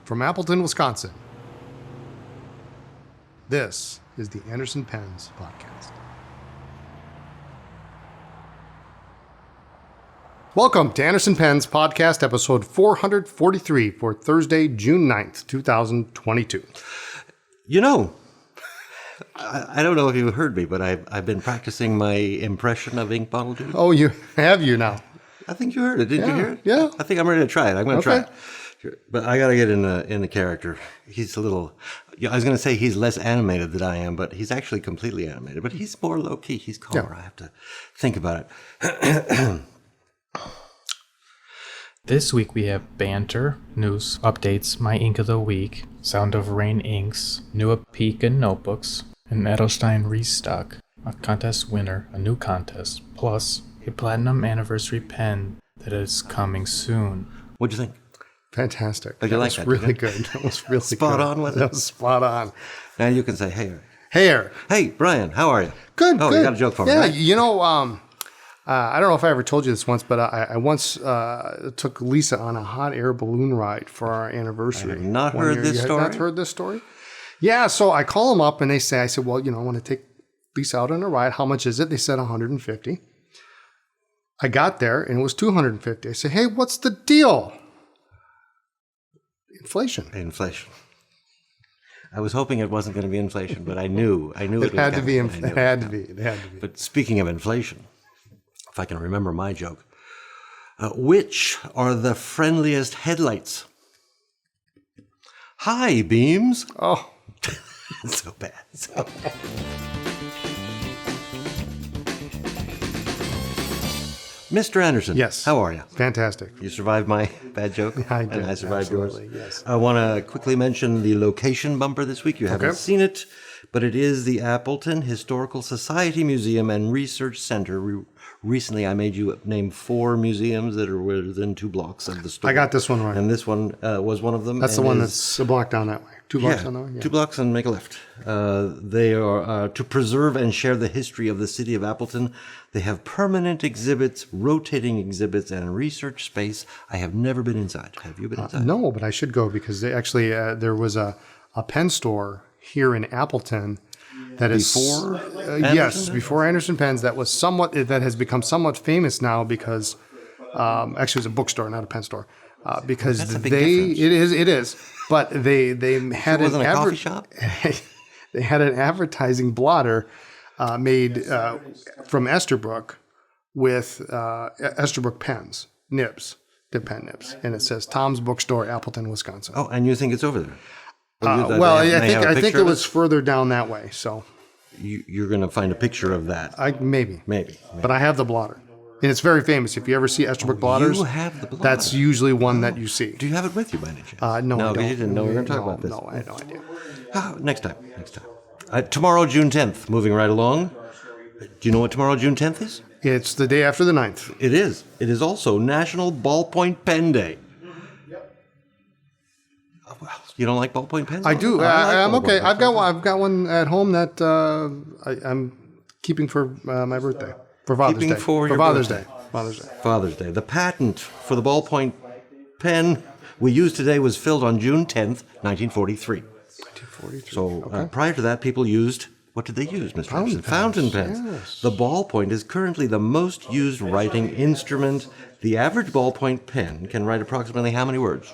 from Appleton, Wisconsin. This is the Anderson Pens Podcast. Welcome to Anderson Pens Podcast, episode 443 for Thursday, June 9th, 2022. You know, I don't know if you heard me, but I've been practicing my impression of Ink Bottle Dude. Oh, you now? I think you heard it. Didn't you hear it? Yeah. I think I'm ready to try it. I'm going to try it. But I got to get in the character. He's a little... Yeah, I was going to say he's less animated than I am, but he's actually completely animated. But he's more low-key. He's calmer. Yeah. I have to think about it. This week we have Banter, news, updates, my ink of the week, Sound of Rain inks, new Apica notebooks, an Edelstein restock, a contest winner, a new contest, plus a platinum anniversary pen that is coming soon. What'd you think? Fantastic. Did you like that? Really good. That was really spot good. on, wasn't it? That was spot on. Now you can say, hey. Hey, Hey, Brian, how are you? Good, Oh, good. you got a joke for me, right? You know, I don't know if I ever told you this once, but I once took Lisa on a hot air balloon ride for our anniversary. I have not heard this story. You have not heard this story? Yeah, so I call them up and I said, well, I want to take Lisa out on a ride. How much is it? They said $150. I got there and it was $250. I said, hey, what's the deal? Inflation. I was hoping it wasn't going to be inflation, but I knew it had to be. It had to be. But speaking of inflation, if I can remember my joke, which are the friendliest headlights? High beams. Oh, so bad. Mr. Anderson. Yes. How are you? fantastic. You survived my bad joke, I did, and I survived yours. yes. I want to quickly mention the location bumper this week. You haven't seen it, but it is the Appleton Historical Society Museum and Research Center. Recently, I made you name 4 museums that are within 2 blocks of the store. I got this one right. And this one was one of them. That's the one that's a block down that way. 2 blocks down that way? Yeah. 2 blocks and make a left. They are to preserve and share the history of the city of Appleton. They have permanent exhibits, rotating exhibits, and a research space. I have never been inside. Have you been inside? No, but I should go because they actually there was a pen store here in Appleton that is Before before Anderson Pens that has become somewhat famous now because actually it was a bookstore, not a pen store. Because That's a big difference. it is, but they had It wasn't a coffee shop? They had an advertising blotter made from Esterbrook with Esterbrook pens, nibs, dip pen nibs, and it says Tom's Bookstore, Appleton, Wisconsin. Oh, and you think it's over there? I think it was further down that way. So you're going to find a picture of that. Maybe. Maybe. But I have the blotter. And it's very famous. If you ever see Esterbrook blotters, you have the blotter. That's usually one that you see. Do you have it with you by any chance? No, I don't. You didn't know we were going to talk about this. No, I had no idea. Next time. Tomorrow, June 10th, moving right along. Do you know what tomorrow, June 10th is? It's the day after the 9th. It is. It is also National Ballpoint Pen Day. Well, you don't like ballpoint pens? I do. I'm okay. I've got one at home that I'm keeping for my birthday. For Father's Day. For Father's birthday. Day. Father's Day. The patent for the ballpoint pen we used today was filled on June 10th, 1943. 1943. So prior to that, people used, what did they use, Mr. Anderson? Fountain pens. Yes. The ballpoint is currently the most used writing instrument. The average ballpoint pen can write approximately how many words?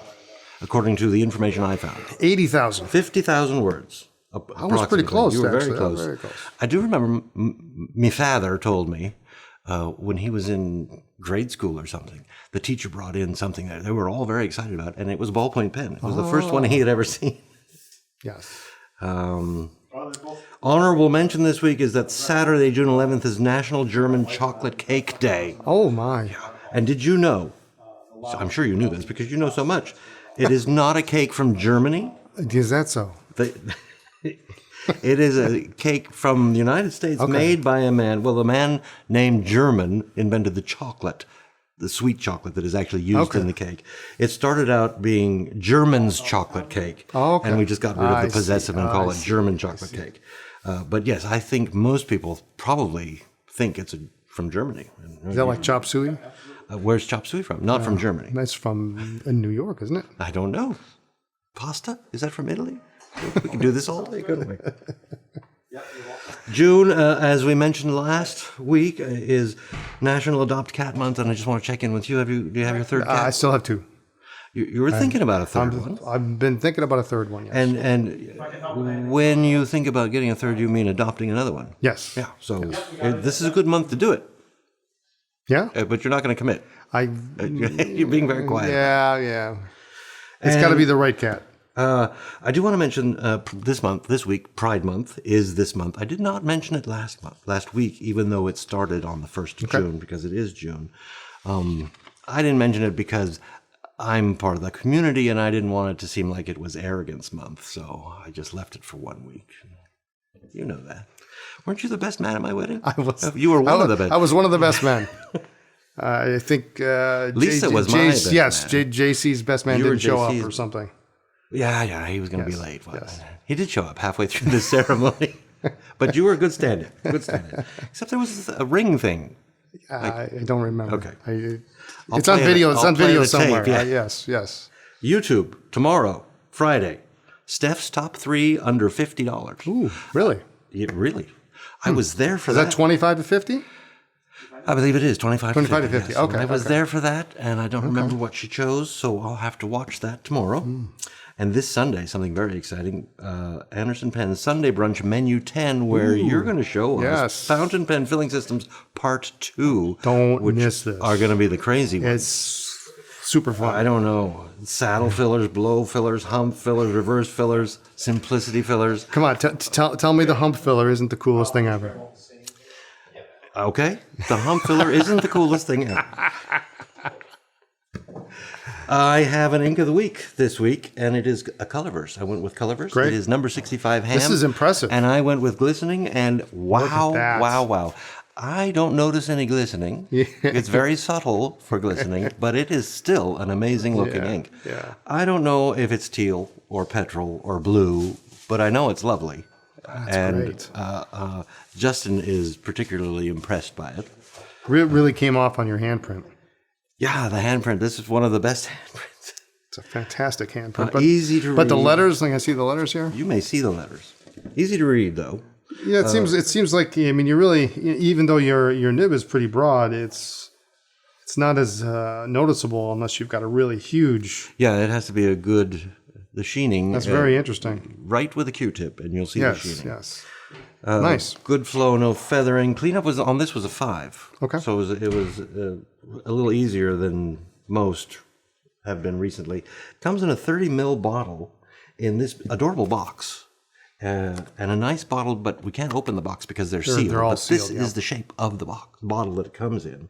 According to the information I found. 80,000. 50,000 words. I was pretty close. You were actually. very close. I do remember my father told me when he was in grade school or something, the teacher brought in something that they were all very excited about, and it was a ballpoint pen. It was the first one he had ever seen. Yes. Honorable mention this week is that Saturday, June 11th, is National German Chocolate Cake Day. Oh, my. And did you know, I'm sure you knew this because you know so much, it is not a cake from Germany. Is that so? It is a cake from the United States made by a man. Well, the man named German invented the chocolate, the sweet chocolate that is actually used in the cake. It started out being German's chocolate cake. And we just got rid of the possessive and call it German chocolate cake. But yes, I think most people probably think it's from Germany. Is that like chop suey? Where's chop suey from? Not from Germany. That's from New York, isn't it? I don't know. Pasta? Is that from Italy? We can do this all day, couldn't we? June, as we mentioned last week, is National Adopt Cat Month, and I just want to check in with you. Do you have your third cat? I still have 2. You were thinking about a third one. I've been thinking about a third one, yes. And when you think about getting a third, you mean adopting another one? Yes. Yeah. So this is a good month to do it. Yeah? But you're not going to commit. You're being very quiet. Yeah. It's got to be the right cat. I do want to mention this week, Pride Month is this month. I did not mention it last week, even though it started on the 1st of June, because it is June. I didn't mention it because I'm part of the community, and I didn't want it to seem like it was Arrogance Month, so I just left it for 1 week. You know that. Weren't you the best man at my wedding? I was. You were one of the best. I was one of the best men. I think Lisa was my best yes, man. JC's best man didn't show up or something. Yeah, he was going to be late. Yes. He did show up halfway through the ceremony, but you were good standing. Except there was a ring thing. I don't remember. Okay, it's on video. It's on video somewhere. Tape, yeah. Yes. YouTube tomorrow, Friday. Steph's top 3 under $50. Ooh, really? Really? I was there for that. Is that 25 to 50? I believe it is 25 to 50. 50. Yes. Okay. I was there for that, and I don't remember what she chose, so I'll have to watch that tomorrow. And this Sunday, something very exciting, Anderson Pen's Sunday Brunch Menu 10, where you're going to show us Fountain Pen Filling Systems Part 2. Don't which miss this. Are going to be the crazy ones. It's super fun. I don't know. Saddle fillers, blow fillers, hump fillers, reverse fillers, simplicity fillers. Come on, tell me the hump filler isn't the coolest thing ever. Okay. The hump filler isn't the coolest thing ever. I have an ink of the week this week, and it is a Colorverse. I went with Colorverse. Great. It is number 65 Ham. This is impressive. And I went with Glistening, and wow. I don't notice any glistening. It's very subtle for glistening, but it is still an amazing looking ink. Yeah. I don't know if it's teal or petrol or blue, but I know it's lovely. That's great. Justin is particularly impressed by it. Really came off on your handprint. Yeah, the handprint. This is one of the best handprints. It's a fantastic handprint. Easy to read. But the letters, like I see the letters here. You may see the letters. Easy to read, though. Yeah, it seems like, I mean, you really, even though your nib is pretty broad, it's not as noticeable unless you've got a really huge. Yeah, it has to be the sheening. That's very interesting. Right with a Q-tip, and you'll see the sheening. Yes. Nice. Good flow, no feathering. Cleanup was a 5. Okay. So it was a little easier than most have been recently. It comes in a 30 ml bottle in this adorable box. And a nice bottle, but we can't open the box because they're sealed. They're all but sealed, this is the shape of the bottle that it comes in.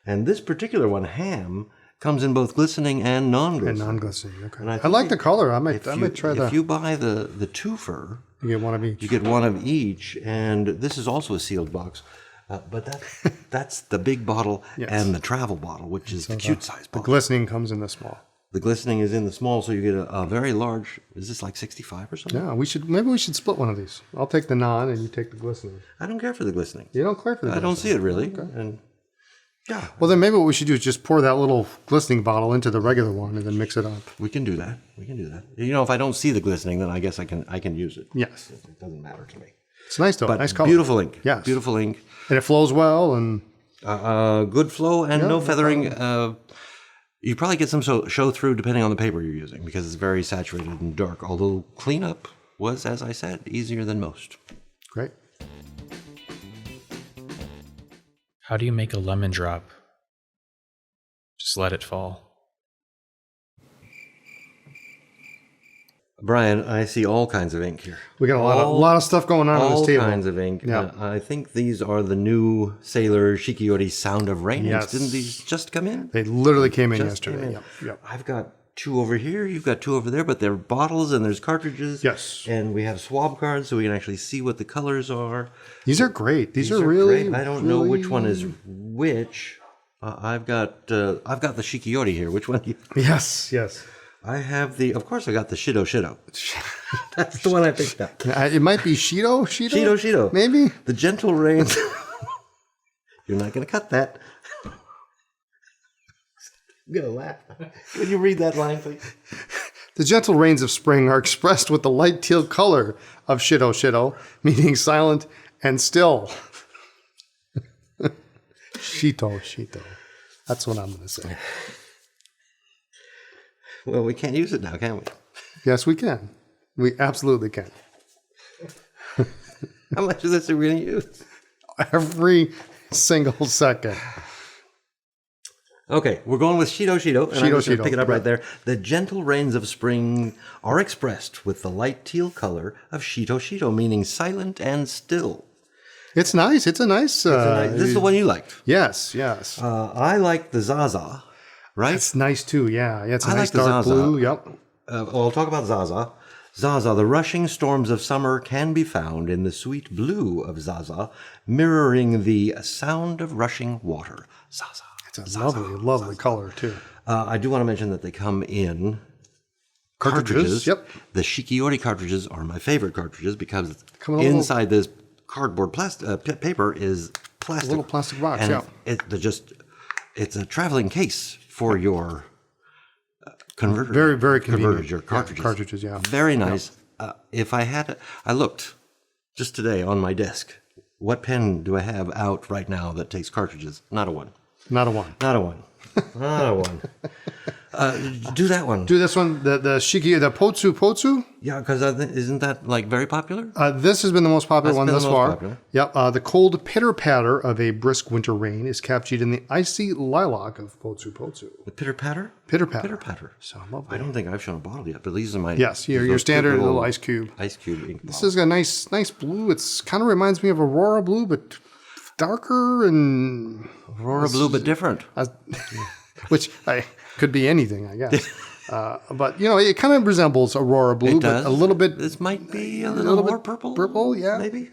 And this particular one, Ham, comes in both glistening and non-glistening. And non-glistening, okay. And I like the color. I might try that. If you buy the twofer, you get one of each. You get one of each, and this is also a sealed box. But that's the big bottle and the travel bottle, which is the cute size bottle. The glistening comes in the small. The glistening is in the small, so you get a very large. Is this like 65 or something? Yeah, maybe we should split one of these. I'll take the non, and you take the glistening. I don't care for the glistening. You don't care for the glistening? I don't see it really. Okay. And yeah. Well, then maybe what we should do is just pour that little glistening bottle into the regular one, and then mix it up. We can do that. You know, if I don't see the glistening, then I guess I can use it. Yes. It doesn't matter to me. It's nice though. But nice color. Beautiful ink. Yes. Beautiful ink. And it flows well, and good flow and no feathering. You probably get some show through depending on the paper you're using because it's very saturated and dark. Although cleanup was, as I said, easier than most. Great. How do you make a lemon drop? Just let it fall. Brian, I see all kinds of ink here. We got a lot of stuff going on this table. All kinds of ink. Yeah. I think these are the new Sailor Shikiori Sound of Rain inks. Yes. Didn't these just come in? They literally came in Just yesterday. came in. Yep. I've got 2 over here. You've got 2 over there, but they're bottles and there's cartridges. Yes. And we have swab cards so we can actually see what the colors are. These are great. These are really great. I don't know which one is which. I've got the Shikiori here. Which one? Do you... Yes. I have of course I got the Shido. That's the one I picked up. It might be Shido. Shido. Maybe. The Gentle Rain. You're not going to cut that. I'm going to laugh. Can you read that line, please? The gentle rains of spring are expressed with the light teal color of Shido Shido, meaning silent and still. Shito, Shito. That's what I'm going to say. Well, we can't use it now, can we? Yes, we can. We absolutely can. How much of this are we going to use? Every single second. Okay, we're going with Shido Shido. And I'm just going to Shido. pick it up right there. The gentle rains of spring are expressed with the light teal color of Shido Shido, meaning silent and still. It's nice. It's a nice. This is the one you liked. Yes, yes. I like the Zaza, right? It's nice too. Yeah, yeah. It's a I nice like the dark Zaza. blue. Yep. Well, I'll talk about Zaza. Zaza, the rushing storms of summer can be found in the sweet blue of Zaza, mirroring the sound of rushing water. Zaza. It's a lovely, lovely color too. I do want to mention that they come in Cartridges, yep. The Shikiori cartridges are my favorite cartridges because Come in a inside this cardboard paper is plastic. A little plastic box, and yeah. It's a traveling case for your converter. Very, very convenient. Converters, your cartridges. Yeah, cartridges, yeah. Very nice. If I had, I looked just today on my desk. What pen do I have out right now that takes cartridges? Not a one. Not a one. Not a one. Not a one. Do that one. Do this one, the Shiki, the Potsu. Yeah, because isn't that like very popular? This has been the most popular one thus far. Popular. Yep. The cold pitter patter of a brisk winter rain is captured in the icy lilac of Potsu. The pitter patter. Pitter patter. Pitter patter. So lovely. I don't think I've shown a bottle yet, but these are my Yes, your those standard cute little ice cube. Ice cube ink. This is a nice blue. It's kind of reminds me of Aurora blue, but darker and Aurora blue, but different. which could be anything, I guess. But you know, it kind of resembles Aurora blue, but a little bit. This might be a little more purple. Purple, yeah, maybe.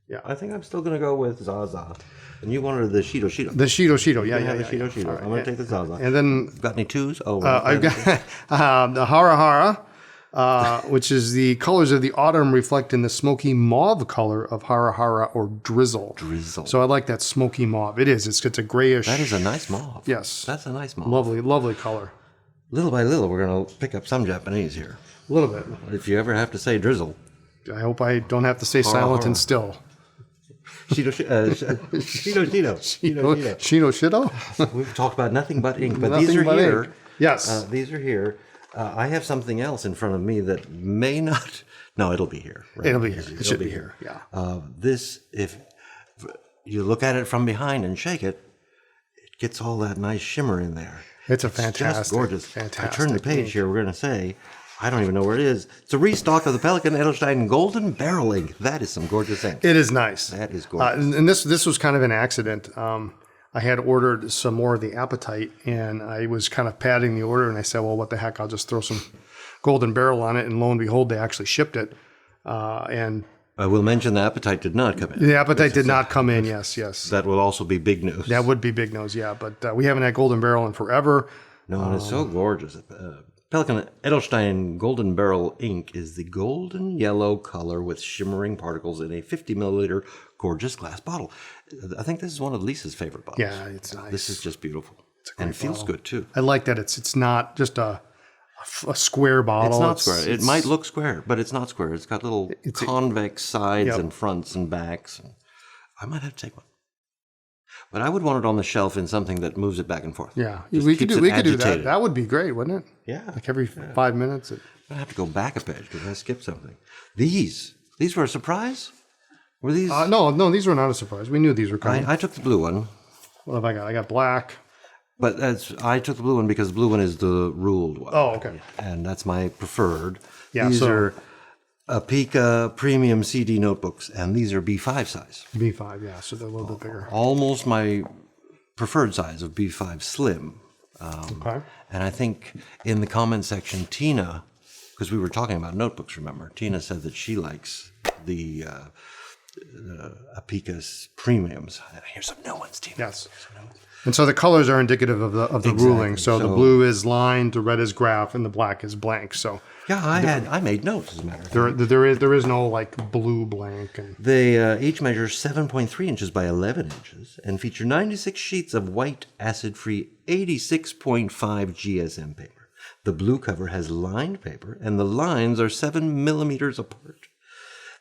Yeah, I think I'm still going to go with Zaza. And you wanted the Shido Shido. The Shido, yeah, The Shido Shido. Right, I'm going to take the Zaza. And then Got any twos? Oh, I've got the Hara, which is the colors of the autumn reflect in the smoky mauve color of Hara or drizzle. Drizzle. So I like that smoky mauve. It is. It's a grayish. That is a nice mauve. Yes. That's a nice mauve. Lovely color. Little by little, we're going to pick up some Japanese here. A little bit. If you ever have to say drizzle. I hope I don't have to say silent and still. Shido Shido. Shido. We've talked about nothing but ink, but Nothing these are but here. ink. Yes. These are here. I have something else in front of me that may not. No, it'll be here. Right? It'll be here. It should be here. Yeah. This, if you look at it from behind and shake it, it gets all that nice shimmer in there. It's Just gorgeous. Fantastic. I turn the page here. We're going to say, I don't even know where it is. It's a restock of the Pelikan Edelstein Golden Beryl ink. That is some gorgeous ink. It is nice. That is gorgeous. And this was kind of an accident. I had ordered some more of the Appetite, and I was kind of padding the order, and I said, well, what the heck, I'll just throw some Golden Beryl on it, and lo and behold, they actually shipped it. And I will mention the Appetite did not come in. the Appetite did not come in, yes. That will also be big news. That would be big news, yeah. But we haven't had Golden Beryl in forever. No, and it's so gorgeous. Pelikan Edelstein Golden Beryl ink is the golden yellow color with shimmering particles in a 50 milliliter gorgeous glass bottle. I think this is one of Lisa's favorite bottles. Yeah, it's nice. This is just beautiful. And it feels good too. I like that it's not just a square bottle. It's not square. It might look square, but it's not square. It's got little convex sides and fronts and backs. And I might have to take one. But I would want it on the shelf in something that moves it back and forth. Yeah, Just we could keeps do it that. agitated. That would be great, wouldn't it? Yeah. Like every 5 minutes. I have to go back a page because I skipped something. These were a surprise? Were these? No, these were not a surprise. We knew these were coming. I took the blue one. What have I got? I got black. But I took the blue one because the blue one is the ruled one. Oh, okay. And that's my preferred. Yeah, these so- are Apica premium CD notebooks, and these are B5 size. B5, yeah, so they're a little bit bigger. Almost my preferred size of B5 Slim. Okay. And I think in the comment section, Tina, because we were talking about notebooks, remember? Tina said that she likes the Apica's premiums. Here's some new ones, Tina. Yes. And so the colors are indicative of the ruling. So the blue is lined, the red is graph, and the black is blank. So Yeah, I made notes, as a matter of fact. there is no like blue blank. And They each measure 7.3 inches by 11 inches and feature 96 sheets of white, acid-free 86.5 GSM paper. The blue cover has lined paper, and the lines are 7 millimeters apart.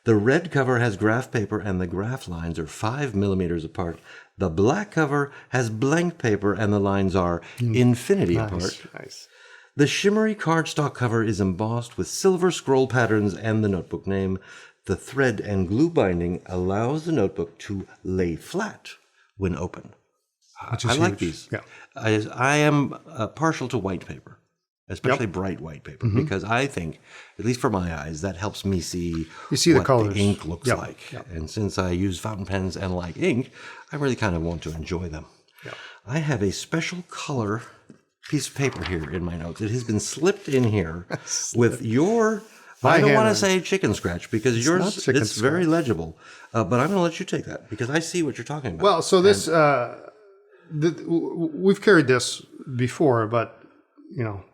The red cover has graph paper, and the graph lines are 5 millimeters apart. The black cover has blank paper, and the lines are infinity apart. Nice. The shimmery cardstock cover is embossed with silver scroll patterns and the notebook name. The thread and glue binding allows the notebook to lay flat when open. I like these. Yeah. I am partial to white paper, especially bright white paper, because I think, at least for my eyes, that helps me see, the colors. The ink looks like. Yep. And since I use fountain pens and like ink, I really kind of want to enjoy them. Yep. I have a special color piece of paper here in my notes. It has been slipped in here with your... I don't want to say chicken scratch because yours it's very legible, but I'm going to let you take that because I see what you're talking about. Well, so this we've carried this before, but you know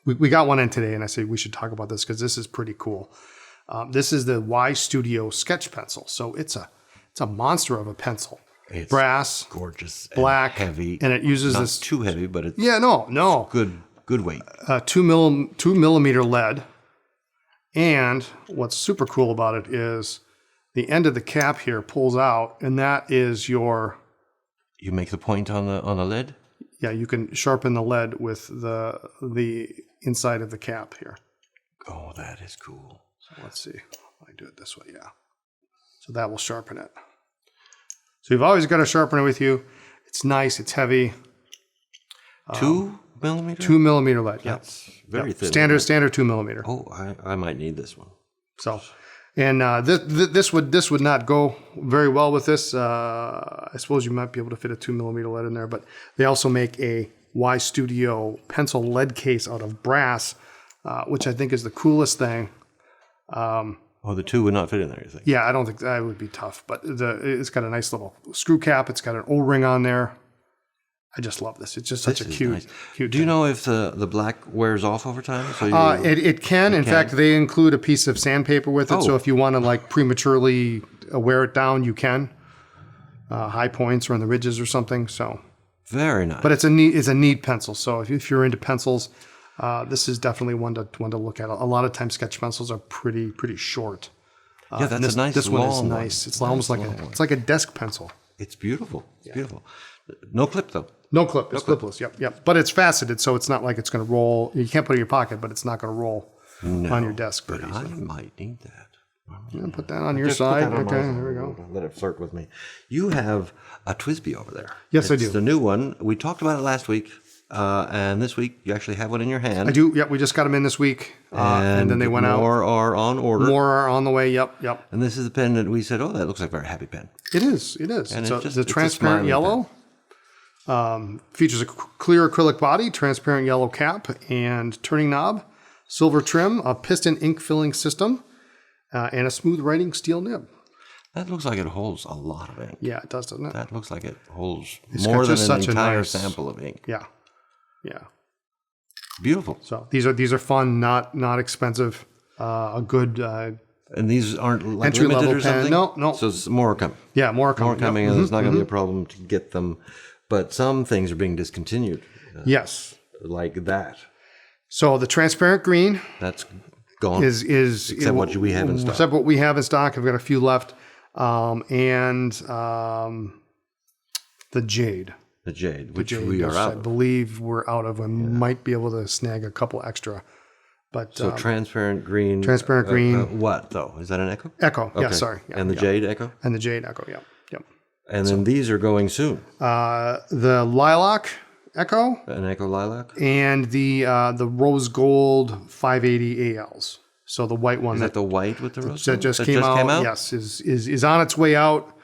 we got one in today, and I said we should talk about this because this is pretty cool. This is the ystudio sketch pencil, so it's a monster of a pencil. It's brass, gorgeous, black, and heavy, and it uses not this too heavy, but it's good weight. 2 millimeter lead. And what's super cool about it is the end of the cap here pulls out, and that is your... You make the point on the lead? Yeah, you can sharpen the lead with the inside of the cap here. Oh, that is cool. So let's see. I do it this way, yeah. So that will sharpen it. So you've always got a sharpener with you. It's nice. It's heavy. 2 millimeter? 2 millimeter lead. Yeah. That's very thin. Standard 2 millimeter. Oh, I might need this one. So, and this would not go very well with this. I suppose you might be able to fit a 2 millimeter lead in there, but they also make a ystudio pencil lead case out of brass, which I think is the coolest thing. The 2 would not fit in there, you think? Yeah, I don't think that would be tough, but it's got a nice little screw cap. It's got an O-ring on there. I just love this. It's just such a cute. Do you know if the black wears off over time? So it can. In fact, they include a piece of sandpaper with it. So if you want to like prematurely wear it down, you can. High points or on the ridges or something. So very nice. But it's a neat pencil. So if you're into pencils, this is definitely one to look at. A lot of times, sketch pencils are pretty short. Yeah, that's a nice. This one is long nice. It's almost like it's like a desk pencil. It's beautiful. It's beautiful. No clip though. No clip. It's clipless. Yep. But it's faceted, so it's not like it's going to roll. You can't put it in your pocket, but it's not going to roll on your desk. But I might need that. Put that on your side. Okay, there we go. Let it flirt with me. You have a TWSBI over there. Yes, I do. It's the new one. We talked about it last week, and this week you actually have one in your hand. I do. Yep, we just got them in this week, and then they went out. More are on order. More are on the way. Yep. And this is the pen that we said, that looks like a very happy pen. It is. And it's a transparent yellow. Pen. Features a clear acrylic body, transparent yellow cap, and turning knob, silver trim, a piston ink filling system, and a smooth writing steel nib. That looks like it holds a lot of ink. Yeah, it does, doesn't it? That looks like it holds more than an entire sample of ink. Yeah. Beautiful. So these are fun, not expensive, a good. And these aren't like entry limited level or something? pen. No. So it's more coming. Yeah, more coming. More coming, and it's not going to be a problem to get them. But some things are being discontinued. Yes. Like that. So the transparent green. That's gone. Is except what we have in stock. Except what we have in stock. I've got a few left. And the jade. The jade, which we are out of. I believe we're out of. I might be able to snag a couple extra. But so transparent green. Transparent green. What though? Is that an Echo? Echo. Okay. Yeah. Sorry. Yeah, and the jade Echo. And the jade Echo. Yeah. Yep. And then these are going soon. The lilac Echo. An Echo lilac. And the rose gold 580 ALs. So the white one. Is that the white with the rose that just came out? Yes, is on its way out.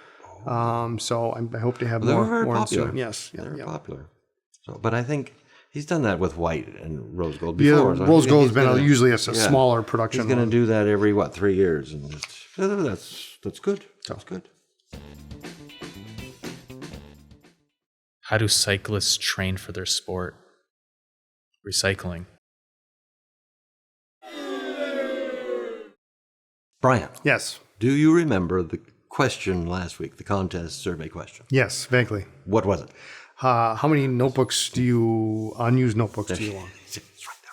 So I hope to have more. They were very popular. Soon. Yes. They're popular. So, but I think he's done that with white and rose gold before. Yeah, rose gold has been usually a smaller production. He's going to do that every 3 years, and that's good. Sounds good. How do cyclists train for their sport? Recycling. Brian. Yes. Do you remember the question last week, the contest survey question? Yes, vaguely. What was it? How many notebooks unused notebooks do you want? That's right.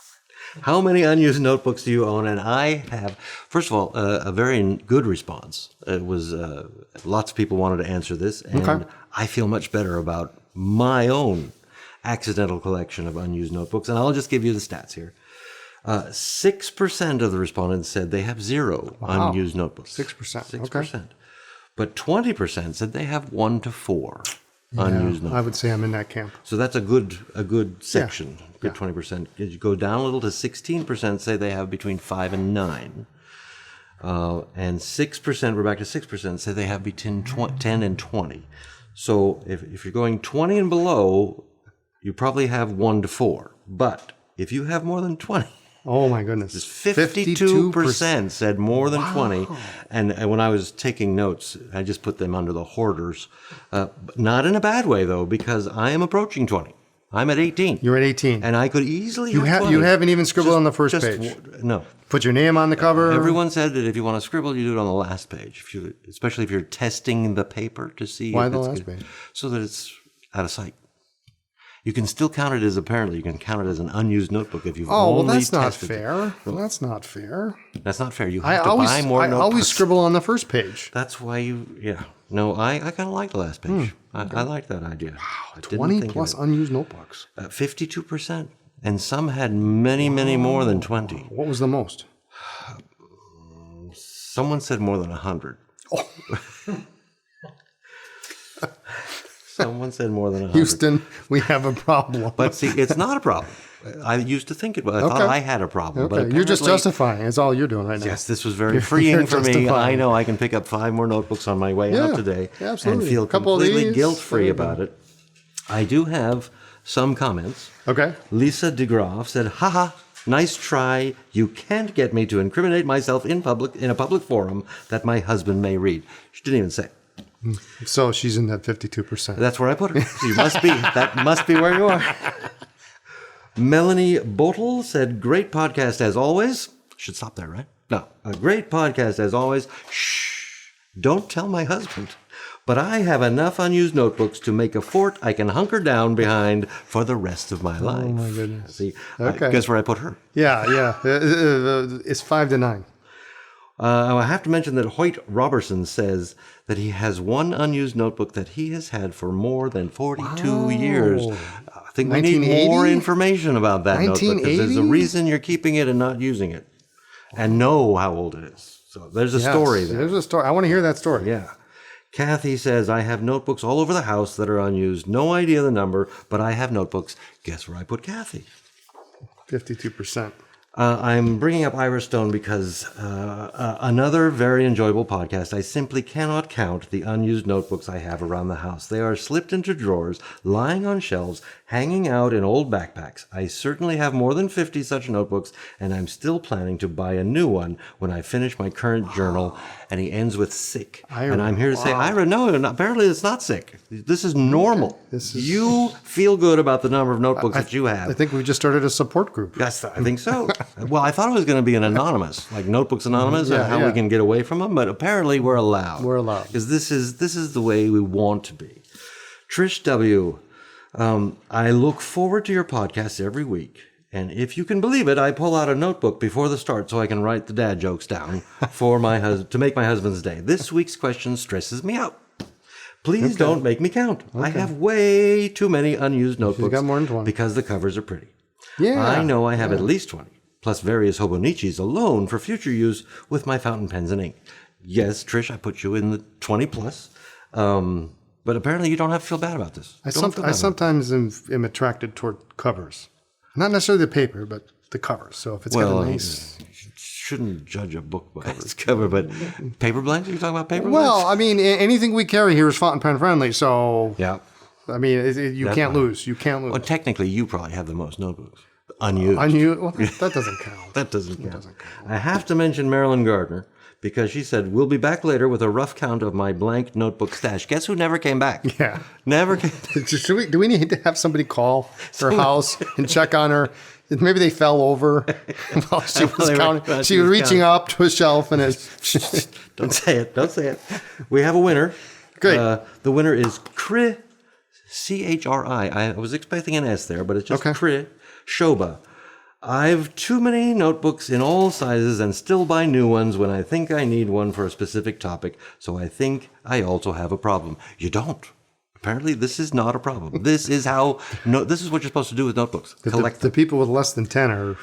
How many unused notebooks do you own? And I have, first of all, a very good response. It was, lots of people wanted to answer this, and Okay. I feel much better about my own accidental collection of unused notebooks. And I'll just give you the stats here. 6% of the respondents said they have zero unused notebooks. 6%. 6%. Okay. But 20% said they have 1 to 4 unused notebooks. I would say I'm in that camp. So that's a good section, good 20%. As you go down a little to 16% say they have between 5 and 9. And 6%, we're back to 6%, say they have between 10 and 20. So if you're going 20 and below, you probably have 1 to 4. But if you have more than 20, Oh my goodness. 52% said more than 20. And when I was taking notes, I just put them under the hoarders. Not in a bad way, though, because I am approaching 20. I'm at 18. You're at 18. And I could easily You have 20. you haven't even scribbled on the first page. No. Put your name on the cover. Everyone said that if you want to scribble, you do it on the last page. Especially if you're testing the paper to see Why if the it's last good. page? So that it's out of sight. You can still count it as you can count it as an unused notebook if you've Oh, well, only that's not tested it. fair. That's not fair. That's not fair. You I have to buy more I notebooks. always scribble on the first page. That's why No, I kind of like the last page. I like that idea. Wow, 20 plus unused notebooks. 52%. And some had many, many more than 20. What was the most? Someone said more than 100. Someone said more than 100. Houston, we have a problem. But see, it's not a problem. I used to think it was. I thought I had a problem. But Okay, you're just apparently- justifying. That's all you're doing right now. Yes, this was very freeing for me. justifying. I know I can pick up 5 more notebooks on my way out today absolutely. and feel A couple of completely these, guilt-free there you go. about it. I do have some comments. Okay. Lisa DeGraaf said, haha, nice try. You can't get me to incriminate myself in a public forum that my husband may read. She didn't even say. So she's in that 52%. That's where I put her. You must be. That must be where you are. Melanie Botel said, great podcast as always. Should stop there, right? No. A great podcast as always. Shh. Don't tell my husband. But I have enough unused notebooks to make a fort I can hunker down behind for the rest of my life. Oh, my goodness. See, Okay. guess where I put her? Yeah. It's 5 to 9. I have to mention that Hoyt Robertson says that he has one unused notebook that he has had for more than 42 years. I think we need 1980? more information about that notebook. 'Cause there's a 1980? reason you're keeping it and not using it. And know how old it is. So there's a story there. There's a story. I want to hear that story. Yeah. Kathy says, I have notebooks all over the house that are unused. No idea the number, but I have notebooks. Guess where I put Kathy? 52%. I'm bringing up Ira Stone because another very enjoyable podcast. I simply cannot count the unused notebooks I have around the house. They are slipped into drawers, lying on shelves, hanging out in old backpacks. I certainly have more than 50 such notebooks, and I'm still planning to buy a new one when I finish my current journal. And he ends with sick. Ira, And I'm here to say, Ira, no, apparently it's not sick. This is normal. You feel good about the number of notebooks that you have. I think we just started a support group. Yes, I think so. Well, I thought it was going to be an anonymous, like Notebooks Anonymous, and how we can get away from them. But apparently, we're allowed. We're allowed because this is the way we want to be. Trish W. I look forward to your podcast every week, and if you can believe it, I pull out a notebook before the start so I can write the dad jokes down for my to make my husband's day. This week's question stresses me out. Please don't make me count. I have way too many unused notebooks got more than 20. because the covers are pretty. Yeah. I know I have at least 20, plus various Hobonichis alone for future use with my fountain pens and ink. Yes, Trish, I put you in the 20 plus. But apparently you don't have to feel bad about this. I Don't feel bad about it. sometimes am attracted toward covers. Not necessarily the paper, but the covers. So if it's got a nice... You shouldn't judge a book by its cover, but paper blanks? Are you talking about paper Well, blanks? I mean, anything we carry here is fountain pen friendly. So, Yeah. I mean, you can't lose. You can't lose. Well, technically, you probably have the most notebooks. Unused. Well, that doesn't count. That doesn't count. I have to mention Marilyn Gardner because she said, we'll be back later with a rough count of my blank notebook stash. Guess who never came back? Yeah. Never came Do we need to have somebody call her house and check on her? Maybe they fell over while she was counting. She was reaching up to a shelf and it. Don't say it. Don't say it. We have a winner. Great. The winner is Chri, C-H-R-I. I was expecting an S there, but it's just Okay. Chri Shoba. I've too many notebooks in all sizes and still buy new ones when I think I need one for a specific topic, so I think I also have a problem. You don't. Apparently, this is not a problem. This is this is what you're supposed to do with notebooks. Collect the people with less than 10 are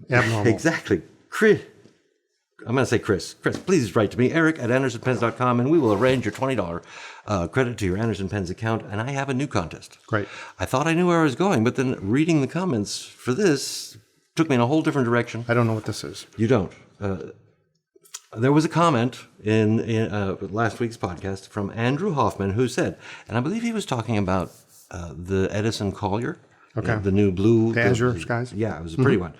abnormal. Exactly. I'm going to say Chris. Chris, please write to me, eric@andersonpens.com, and we will arrange your $20 credit to your Anderson Pens account, and I have a new contest. Great. I thought I knew where I was going, but then reading the comments for this took me in a whole different direction. I don't know what this is. You don't. There was a comment in last week's podcast from Andrew Hoffman who said, and I believe he was talking about the Edison Collier, the new blue. The Azure Skies? Yeah, it was a pretty one.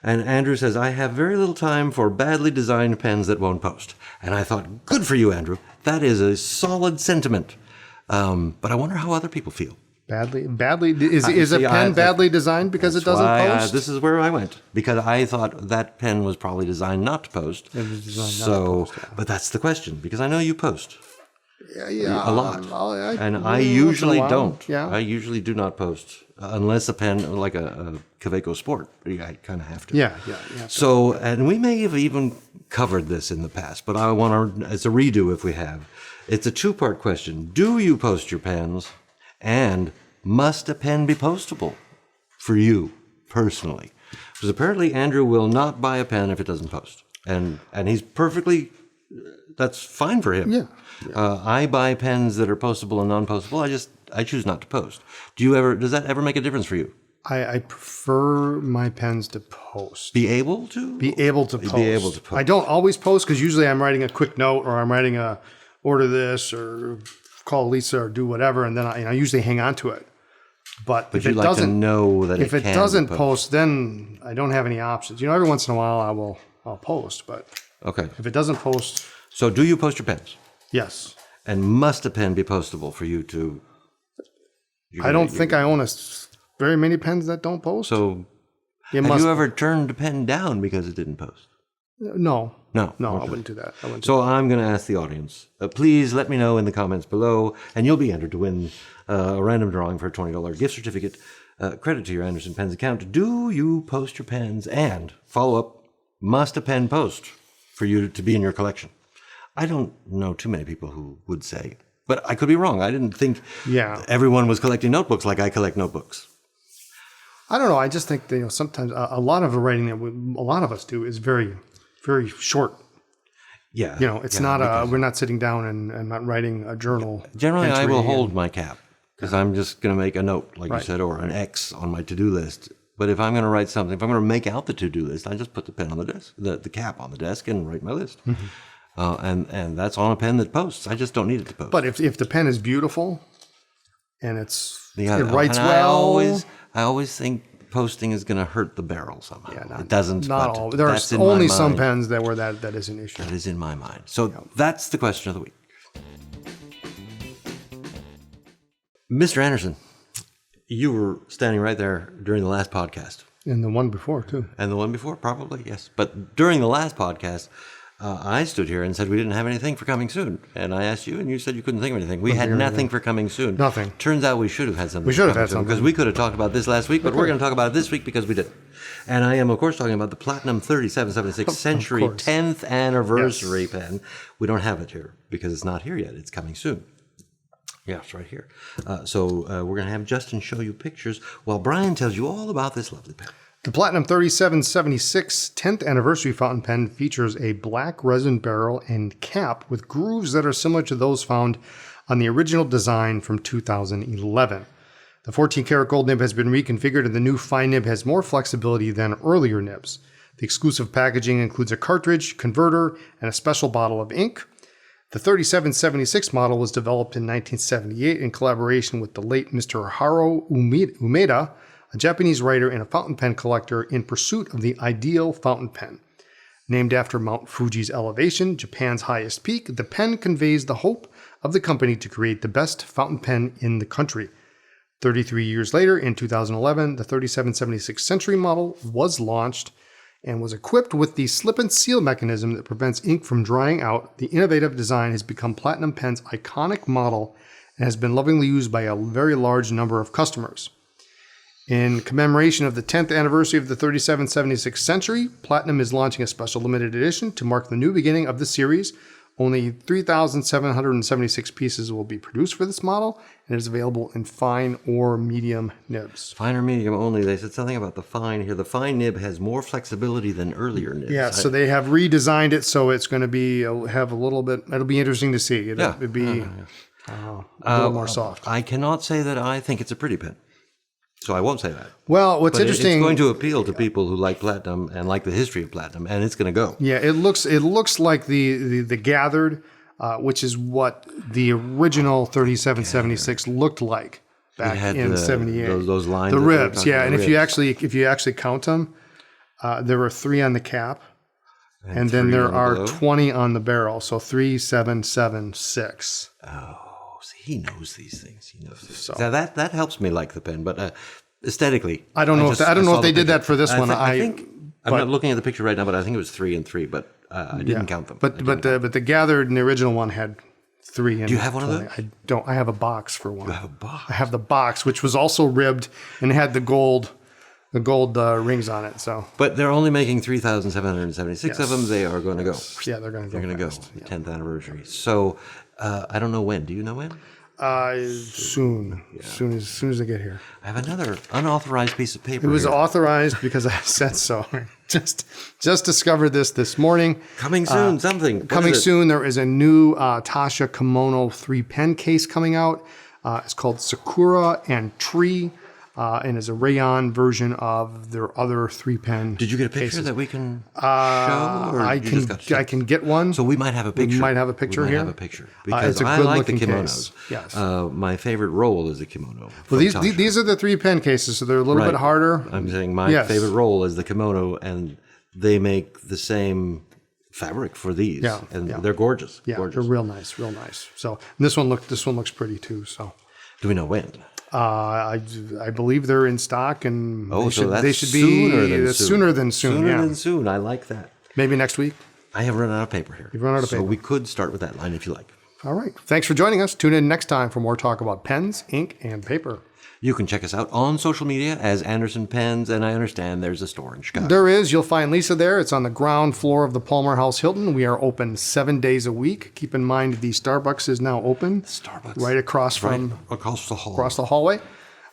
And Andrew says, I have very little time for badly designed pens that won't post. And I thought, good for you, Andrew. That is a solid sentiment. But I wonder how other people feel. Badly is a pen badly designed because it doesn't post? This is where I went, because I thought that pen was probably designed not to post. It was designed not to post, yeah. But that's the question, because I know you post Yeah, a lot, and I usually don't. Yeah. I usually do not post unless a pen like a Kaweco Sport. I kind of have to. Yeah. So, and we may have even covered this in the past, but I want to, it's a redo if we have. It's a two-part question. Do you post your pens? And must a pen be postable for you personally? Because apparently Andrew will not buy a pen if it doesn't post. And he's perfectly, that's fine for him. Yeah. I buy pens that are postable and non-postable. I choose not to post. Does that ever make a difference for you? I prefer my pens to post. Be able to post. I don't always post because usually I'm writing a quick note or I'm writing a order this or call Lisa or do whatever, and then I usually hang on to it. But if you it like doesn't, to know that if it can doesn't post. post, then I don't have any options. Every once in a while I'll post, but Okay. if it doesn't post, So do you post your pens? yes. And must a pen be postable for you to? I don't think I own very many pens that don't post. So it have must, you ever turned a pen down because it didn't post? No, No. I Okay. wouldn't do that. So I'm going to ask the audience. Please let me know in the comments below, and you'll be entered to win a random drawing for a $20 gift certificate. Credit to your Anderson Pens account. Do you post your pens? And follow up, must a pen post for you to be in your collection? I don't know too many people who would say, but I could be wrong. I didn't think everyone was collecting notebooks like I collect notebooks. I don't know. I just think sometimes a lot of the writing that a lot of us do is very, very short. Yeah. It's not we're not sitting down and not writing a journal. Generally, I will hold my cap because I'm just going to make a note, like you said, or an X on my to-do list. But if I'm going to write something, if I'm going to make out the to-do list, I just put the pen on the desk, the cap on the desk, and write my list. Mm-hmm. And that's on a pen that posts. I just don't need it to post. But if the pen is beautiful and it writes and well, I always think posting is going to hurt the barrel somehow. Yeah, it doesn't. Not but all. There are only some pens that that is an issue. That is in my mind. So that's the question of the week. Mr. Anderson, you were standing right there during the last podcast. And the one before, too. And the one before, probably, yes. But during the last podcast, I stood here and said we didn't have anything for coming soon. And I asked you, and you said you couldn't think of anything. We had nothing for coming soon. Nothing. Turns out we should have had something. We should have had something. Because we could have talked about this last week, but we're going to talk about it this week because we didn't. And I am, of course, talking about the Platinum 3776 Century 10th Anniversary pen. We don't have it here because it's not here yet. It's coming soon. Yeah, it's right here. So we're going to have Justin show you pictures while Brian tells you all about this lovely pen. The Platinum 3776 10th Anniversary fountain pen features a black resin barrel and cap with grooves that are similar to those found on the original design from 2011. The 14-karat gold nib has been reconfigured, and the new fine nib has more flexibility than earlier nibs. The exclusive packaging includes a cartridge, converter, and a special bottle of ink. The 3776 model was developed in 1978 in collaboration with the late Mr. Haruo Umeda, a Japanese writer and a fountain pen collector in pursuit of the ideal fountain pen. Named after Mount Fuji's elevation, Japan's highest peak, the pen conveys the hope of the company to create the best fountain pen in the country. 33 years later, in 2011, the 3776 Century model was launched and was equipped with the slip and seal mechanism that prevents ink from drying out. The innovative design has become Platinum Pen's iconic model and has been lovingly used by a very large number of customers. In commemoration of the 10th anniversary of the 3776 century, Platinum is launching a special limited edition to mark the new beginning of the series. Only 3,776 pieces will be produced for this model, and it is available in fine or medium nibs. Fine or medium only. They said something about the fine here. The fine nib has more flexibility than earlier nibs. Yeah, so they have redesigned it so it's going to be have a little bit. It'll be interesting to see. It'll be a little more soft. I cannot say that I think it's a pretty pen. So I won't say that. Well, what's But interesting, it's going to appeal to people who like platinum and like the history of platinum, and it's going to go. yeah, it looks like the gathered, which is what the original 3776 looked like back It had in '78. those lines. The that they were ribs, talking yeah, about, and the if you actually count them, there were 3 on the cap, and then 3 there on the are below. 20 on the barrel, so 3776. He knows these things. He knows these So- things. Now that helps me like the pen, but aesthetically, I don't know if they did that for this one. I think I'm not looking at the picture right now, but I think it was 3 and 3. But I didn't count them. But the gathered in the original one had 3. Do you have one of those? I don't. I have a box for one. You have a box. I have the box, which was also ribbed and had the gold rings on it. So But they're only making 3,776 of them. They are going to go. yeah, they're going to go. They're going to go. fast. 10th anniversary. So I don't know when. Do you know when? Soon as they get here. I have another unauthorized piece of paper. It was here. authorized because I said so. just discovered this morning. Coming soon. Something What Coming is it? soon, there is a new Taccia Kimono 3-pen case coming out. It's called Sakura and Tree, and is a rayon version of their other 3-pen. Did you get a picture cases. that we can show? Or I you just got I can get one. So we might have a picture. We might have a picture We might here. have a picture because it's a I like the good-looking kimonos. case. Yes. My favorite roll is the kimono. Well, these are the 3-pen cases, so they're a little bit harder. I'm saying my Yes. favorite roll is the kimono, and they make the same fabric for these, and they're gorgeous. Yeah, gorgeous. they're real nice. So this one looks pretty too. So Do we know when? I believe they're in stock, and they should be sooner than soon. sooner than soon. Sooner Yeah, than soon. I like that. maybe next week. I have run out of paper here. You've run out of so paper. we could start with that line if you like. All right. Thanks for joining us. Tune in next time for more talk about pens, ink, and paper. You can check us out on social media as Anderson Pens, and I understand there's a store in Chicago. There is. You'll find Lisa there. It's on the ground floor of the Palmer House Hilton. We are open 7 days a week. Keep in mind the Starbucks is now open. Starbucks. Right across from across the hall. across the hallway.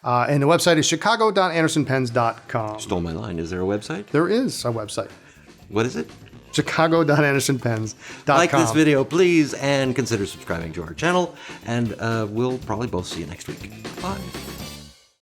And the website is chicago.andersonpens.com. Stole my line. Is there a website? There is a website. What is it? chicago.andersonpens.com. Like this video, please, and consider subscribing to our channel. And we'll probably both see you next week. Bye.